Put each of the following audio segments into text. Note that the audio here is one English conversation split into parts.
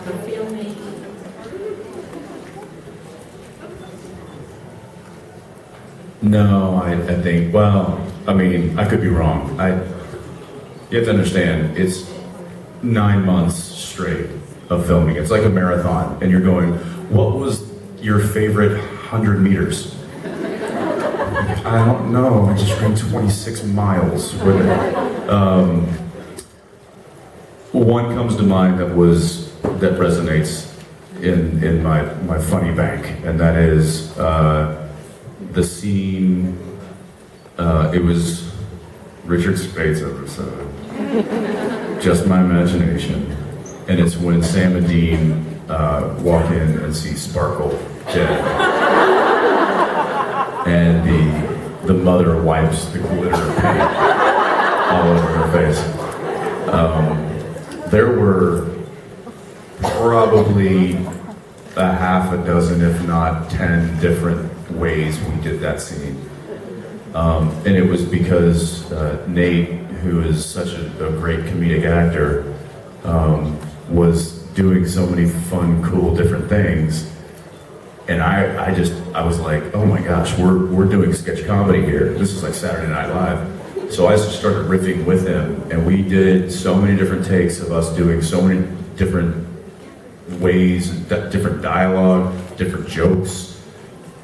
the filming? No, I think, well, I mean, I could be wrong. You have to understand, it's 9 months straight of filming. It's like a marathon, and you're going, what was your favorite 100 meters? I don't know, I just ran 26 miles with it. One comes to mind that resonates in my funny bank, and that is the scene. It was Richard Spade's episode, Just My Imagination, and it's when Sam and Dean walk in and see Sparkle dead, and the mother wipes the glitter paint all over her face. There were probably a half a dozen, if not 10 different ways we did that scene. And it was because Nate, who is such a great comedic actor, was doing so many fun, cool, different things. And I was like, oh my gosh, we're doing sketch comedy here. This is like Saturday Night Live. So I just started riffing with him, and we did so many different takes of us doing so many different ways, different dialogue, different jokes,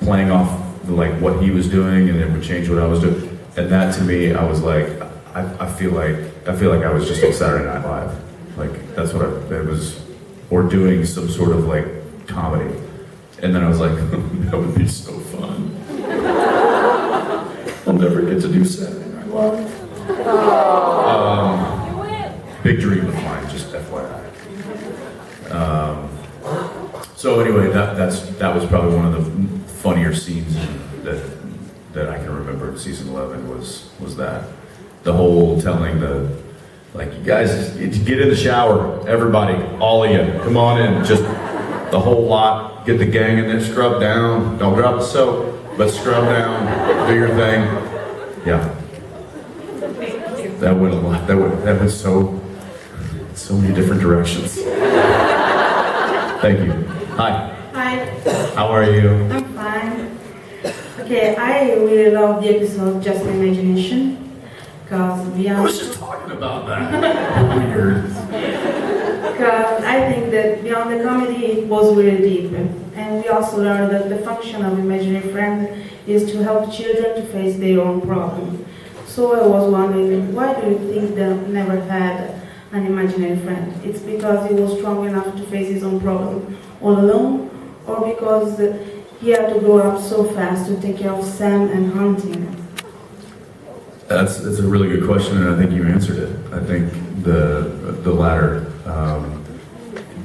playing off like what he was doing, and then would change what I was doing. And that to me, I was like, I feel like I was just on Saturday Night Live. Like that's what it was, or doing some sort of like comedy. And then I was like, that would be so fun. I'll never get to do Saturday Night Live. Big dream of mine, just FYI. So anyway, that was probably one of the funnier scenes that I can remember in season 11 was that. The whole telling like, you guys, get in the shower, everybody, all of you, come on in, just the whole lot, get the gang in there, scrub down, don't drop the soap, but scrub down, do your thing. Yeah. That went a lot, that went so many different directions. Thank you. Hi. Hi. How are you? I'm fine. Okay, I really love the episode Just My Imagination. Because I was just talking about that. Weird. Because I think that beyond the comedy, it was really deep. And we also learned that the function of imaginary friend is to help children to face their own problem. So I was wondering, why do you think they never had an imaginary friend? It's because he was strong enough to face his own problem all alone, or because he had to grow up so fast to take care of Sam and hunting? That's a really good question, and I think you answered it. I think the latter.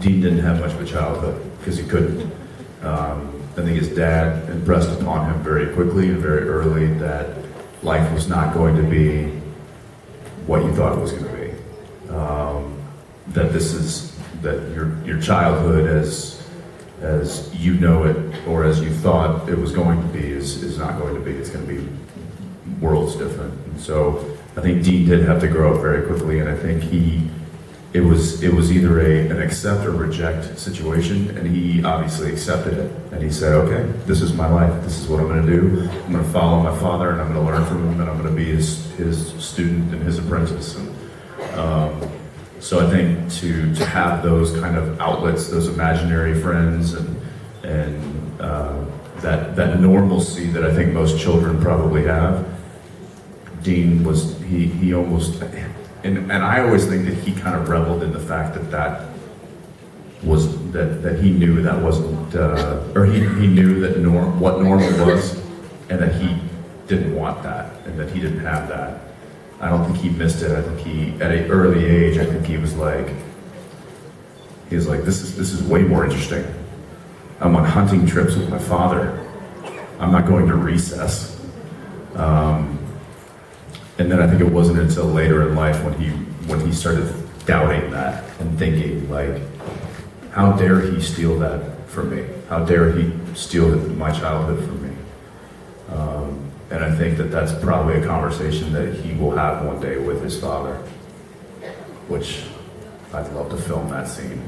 Dean didn't have much of a childhood because he couldn't. I think his dad impressed upon him very quickly and very early that life was not going to be what you thought it was going to be. That your childhood as you know it or as you thought it was going to be is not going to be. It's going to be worlds different. And so I think Dean did have to grow up very quickly, and I think it was either an accept or reject situation, and he obviously accepted it, and he said, okay, this is my life, this is what I'm going to do, I'm going to follow my father, and I'm going to learn from him, and I'm going to be his student and his apprentice. And so I think to have those kind of outlets, those imaginary friends, and that normalcy that I think most children probably have, Dean was, he almost, and I always think that he kind of reveled in the fact that he knew that wasn't, or he knew that what normal was, and that he didn't want that, and that he didn't have that. I don't think he missed it. I think he, at an early age, I think he was like, this is way more interesting. I'm on hunting trips with my father. I'm not going to recess. And then I think it wasn't until later in life when he started doubting that and thinking like, how dare he steal that from me? How dare he steal my childhood from me? And I think that that's probably a conversation that he will have one day with his father, which I'd love to film that scene.